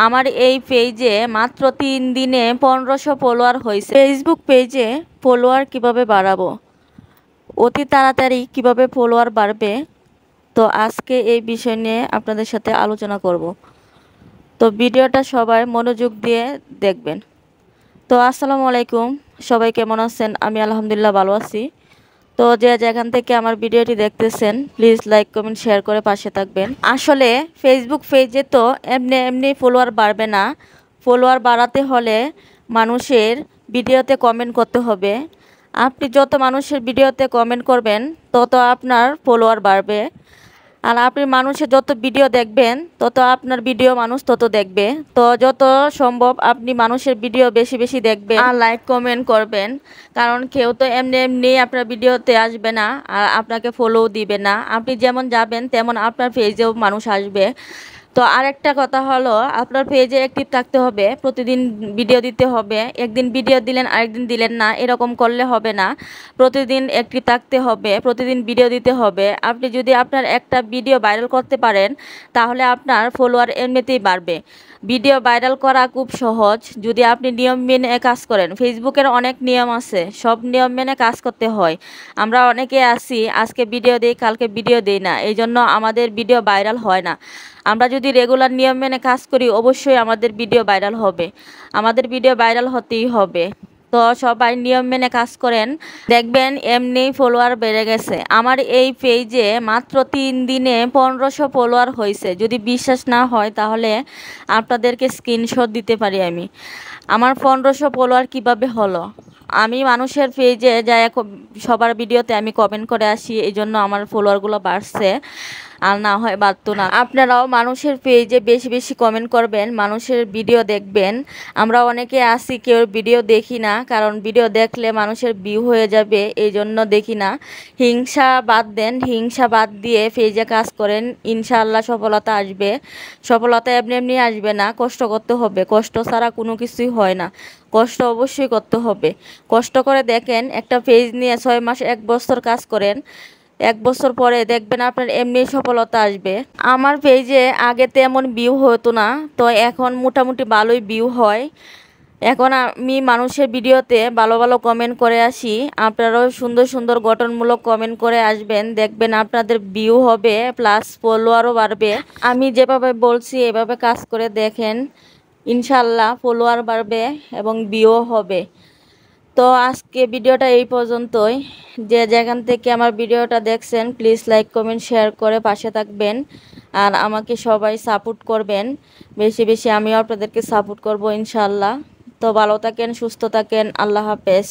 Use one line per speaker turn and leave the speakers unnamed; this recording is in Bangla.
আমার এই পেজে মাত্র 3 দিনে 1500 ফলোয়ার হয়েছে। ফেসবুক পেজে ফলোয়ার কিভাবে বাড়াবো, অতি তাড়াতাড়ি কিভাবে ফলোয়ার বাড়বে, তো আজকে এই বিষয় নিয়ে আপনাদের সাথে আলোচনা করব। তো ভিডিওটা সবাই মনোযোগ দিয়ে দেখবেন। তো আসসালামু আলাইকুম, সবাই কেমন আছেন? আমি আলহামদুলিল্লাহ ভালো আছি। তো যে যেখান থেকে আমার ভিডিওটি দেখতেছেন প্লিজ লাইক কমেন্ট শেয়ার করে পাশে থাকবেন। আসলে ফেসবুক পেজে তো এমনি এমনি ফলোয়ার বাড়বে না। ফলোয়ার বাড়াতে হলে মানুষের ভিডিওতে কমেন্ট করতে হবে। আপনি যত মানুষের ভিডিওতে কমেন্ট করবেন তত আপনার ফলোয়ার বাড়বে। আর আপনি মানুষের যত ভিডিও দেখবেন তত আপনার ভিডিও মানুষ তত দেখবে। তো যত সম্ভব আপনি মানুষের ভিডিও বেশি বেশি দেখবেন আর লাইক কমেন্ট করবেন, কারণ কেউ তো এমনি এমনি আপনার ভিডিওতে আসবে না আর আপনাকে ফলোও দিবে না। আপনি যেমন যাবেন তেমন আপনার পেজেও মানুষ আসবে। তো আরেকটা কথা হলো, আপনার পেজে অ্যাক্টিভ থাকতে হবে, প্রতিদিন ভিডিও দিতে হবে। একদিন ভিডিও দিলেন আরেকদিন দিলেন না, এরকম করলে হবে না। প্রতিদিন অ্যাক্টিভ থাকতে হবে, প্রতিদিন ভিডিও দিতে হবে। আপনি যদি আপনার একটা ভিডিও ভাইরাল করতে পারেন তাহলে আপনার ফলোয়ার এমনিতেই বাড়বে। ভিডিও ভাইরাল করা খুব সহজ যদি আপনি নিয়ম মেনে কাজ করেন। ফেসবুকের অনেক নিয়ম আছে, সব নিয়ম মেনে কাজ করতে হয়। আমরা অনেকে আছি আজকে ভিডিও দিই কালকে ভিডিও দিই না, এই জন্য আমাদের ভিডিও ভাইরাল হয় না। আমরা যদি রেগুলার নিয়ম মেনে কাজ করি অবশ্যই আমাদের ভিডিও ভাইরাল হবে। আমাদের ভিডিও ভাইরাল হতেই হবে। তো সবাই নিয়ম মেনে কাজ করেন, দেখবেন এমনি ফলোয়ার বেড়ে গেছে। আমার এই পেজে মাত্র 3 দিনে 1500 ফলোয়ার হয়েছে। যদি বিশ্বাস না হয় তাহলে আপনাদেরকে স্ক্রিনশট দিতে পারি আমি। আমার 1500 ফলোয়ার কিভাবে হলো, আমি মানুষের পেজে যাই সবার ভিডিওতে আমি কমেন্ট করে আসি, এই জন্য আমার ফলোয়ারগুলো বাড়ছে, আর না হয় বাড়তো না। আপনারাও মানুষের পেজে বেশি বেশি কমেন্ট করবেন, মানুষের ভিডিও দেখবেন। আমরা অনেকে আসি কেউ ভিডিও দেখি না, কারণ ভিডিও দেখলে মানুষের ভিউ হয়ে যাবে, এই জন্য দেখি না। হিংসা বাদ দেন, হিংসা বাদ দিয়ে পেজে কাজ করেন, ইনশাআল্লাহ সফলতা আসবে। সফলতা এমনি এমনি আসবে না, কষ্ট করতে হবে। কষ্ট ছাড়া কোনো কিছুই হয় না, কষ্ট অবশ্যই করতে হবে। কষ্ট করে দেখেন, একটা পেজ নিয়ে 6 মাস 1 বছর কাজ করেন, 1 বছর পরে দেখবেন আপনার এমনি সফলতা আসবে। আমার পেজে আগে তেমন ভিউ হতো না, তো এখন মোটামুটি ভালোই ভিউ হয়। এখন আমি মানুষের ভিডিওতে ভালো ভালো কমেন্ট করে আসি। আপনারাও সুন্দর সুন্দর গঠনমূলক কমেন্ট করে আসবেন, দেখবেন আপনাদের ভিউ হবে প্লাস ফলোয়ারও বাড়বে। আমি যেভাবে বলছি এভাবে কাজ করে দেখেন, ইনশাল্লাহ ফলোয়ার বাড়বে এবং ভিউ হবে। তো আজকে ভিডিওটা এই পর্যন্তই। যে যেখান থেকে আমার ভিডিওটা দেখছেন প্লিজ লাইক কমেন্ট শেয়ার করে পাশে থাকবেন আর আমাকে সবাই সাপোর্ট করবেন বেশি বেশি। আমিও আপনাদেরকে সাপোর্ট করব ইনশাল্লাহ। তো ভালো থাকেন, সুস্থ থাকেন, আল্লাহ হাফেজ।